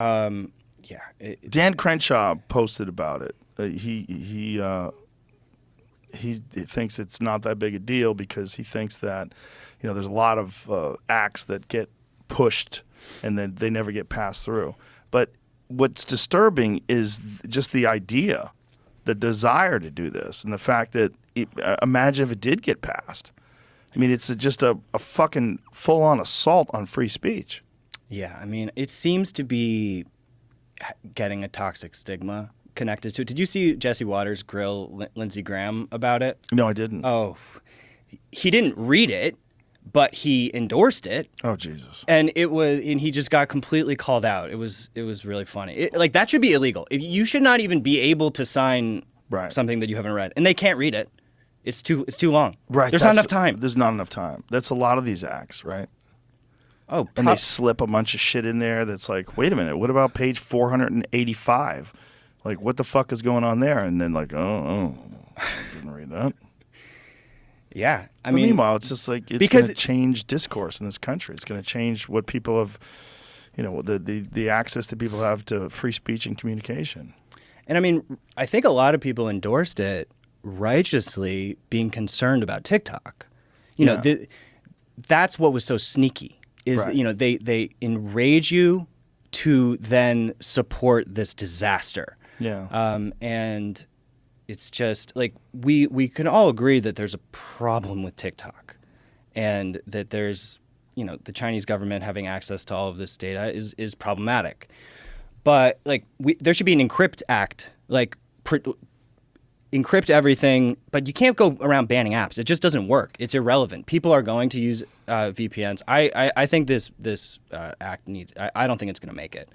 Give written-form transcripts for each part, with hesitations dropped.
Yeah. Dan Crenshaw posted about it. He thinks it's not that big a deal because he thinks that, there's a lot of acts that get pushed and then they never get passed through. But what's disturbing is just the idea, the desire to do this, and the fact that imagine if it did get passed. I mean, it's just a fucking full-on assault on free speech. Yeah, I mean, it seems to be getting a toxic stigma connected to it. Did you see Jesse Waters grill Lindsey Graham about it? No, I didn't. Oh, he didn't read it, but he endorsed it. Oh, Jesus. And he just got completely called out. It was really funny. That should be illegal. You should not even be able to sign something that you haven't read, and they can't read it. It's too long. Right. There's not enough time. There's not enough time. That's a lot of these acts, right? Oh, and they slip a bunch of shit in there that's like, wait a minute, what about page 485? Like, what the fuck is going on there? And then like, I didn't read that. Yeah, I mean, meanwhile, it's just like it's going to change discourse in this country. It's going to change what people have, the access that people have to free speech and communication. And I mean, I think a lot of people endorsed it righteously, being concerned about TikTok. That's what was so sneaky. Is they enrage you to then support this disaster. Yeah. And it's just like we can all agree that there's a problem with TikTok, and that there's the Chinese government having access to all of this data is problematic. But there should be an encrypt act, encrypt everything, but you can't go around banning apps. It just doesn't work. It's irrelevant. People are going to use VPNs. I think this act needs. I don't think it's going to make it.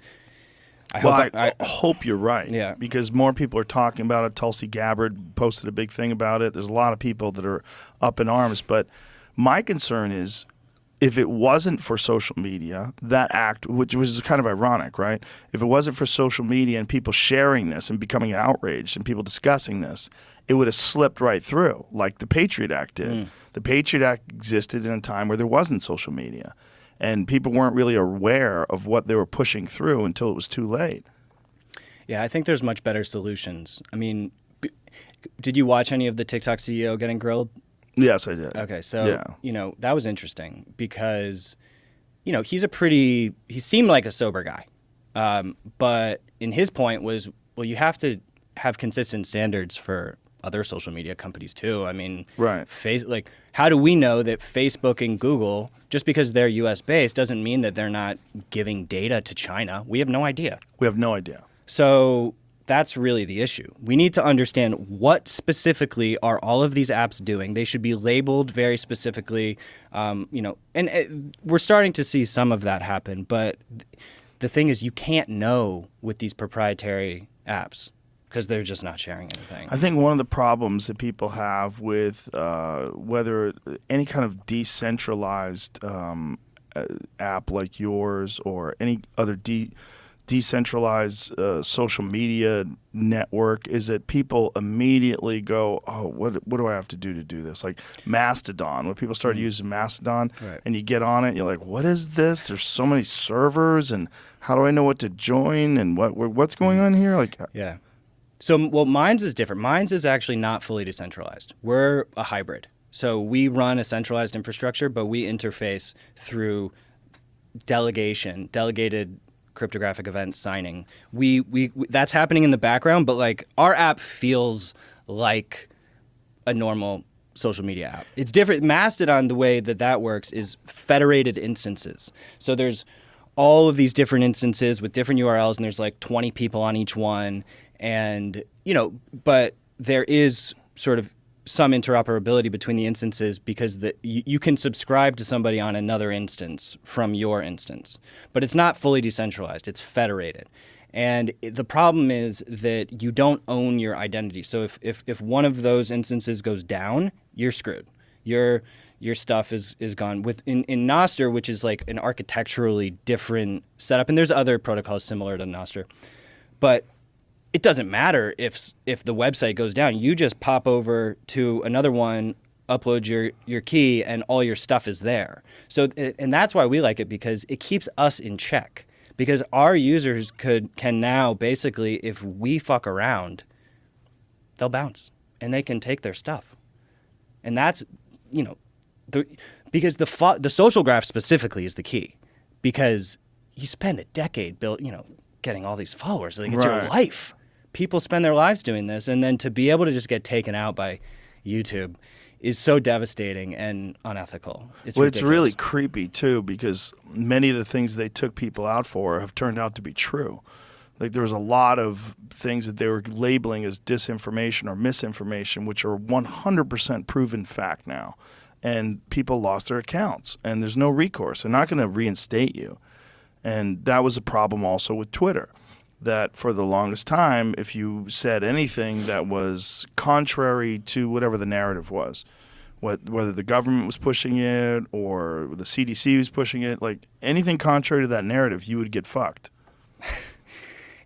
I hope you're right. Yeah. Because more people are talking about it. Tulsi Gabbard posted a big thing about it. There's a lot of people that are up in arms. But my concern is, if it wasn't for social media, that act, which was kind of ironic, right? If it wasn't for social media and people sharing this and becoming outraged and people discussing this, it would have slipped right through, like the Patriot Act did. The Patriot Act existed in a time where there wasn't social media, and people weren't really aware of what they were pushing through until it was too late. Yeah, I think there's much better solutions. I mean, did you watch any of the TikTok CEO getting grilled? Yes, I did. Okay, so, that was interesting because, he seemed like a sober guy. But in his point was, well, you have to have consistent standards for other social media companies too. I mean, right. How do we know that Facebook and Google, just because they're US based, doesn't mean that they're not giving data to China? We have no idea. We have no idea. So that's really the issue. We need to understand what specifically are all of these apps doing. They should be labeled very specifically, and we're starting to see some of that happen. But the thing is, you can't know with these proprietary apps because they're just not sharing anything. I think one of the problems that people have with whether any kind of decentralized app like yours or any other decentralized social media network is that people immediately go, oh, what do I have to do this? Like Mastodon, when people started using Mastodon, and you get on it, you're like, what is this? There's so many servers, and how do I know what to join, and what's going on here? Yeah. So, Minds is different. Minds is actually not fully decentralized. We're a hybrid. So we run a centralized infrastructure, but we interface through delegated cryptographic event signing. We that's happening in the background, but our app feels like a normal social media app. It's different. Mastodon, the way that works is federated instances. So there's all of these different instances with different URLs, and there's 20 people on each one. And, but there is sort of some interoperability between the instances because you can subscribe to somebody on another instance from your instance. But it's not fully decentralized. It's federated. And the problem is that you don't own your identity. So if one of those instances goes down, you're screwed. Your stuff is gone. In Nostr, which is an architecturally different setup, and there's other protocols similar to Nostr, but it doesn't matter if the website goes down. You just pop over to another one, upload your key, and all your stuff is there. So, and that's why we like it, because it keeps us in check. because our users can now basically, if we fuck around, they'll bounce and they can take their stuff. And that's, because the social graph specifically is the key, because you spend a decade getting all these followers. Like, it's your life. People spend their lives doing this, and then to be able to just get taken out by YouTube is so devastating and unethical. It's ridiculous. It's really creepy too, because many of the things they took people out for have turned out to be true. Like, there was a lot of things that they were labeling as disinformation or misinformation, which are 100% proven fact now. And people lost their accounts, and there's no recourse. They're not going to reinstate you. And that was a problem also with Twitter, that for the longest time, if you said anything that was contrary to whatever the narrative was, whether the government was pushing it or the CDC was pushing it, like anything contrary to that narrative, you would get fucked.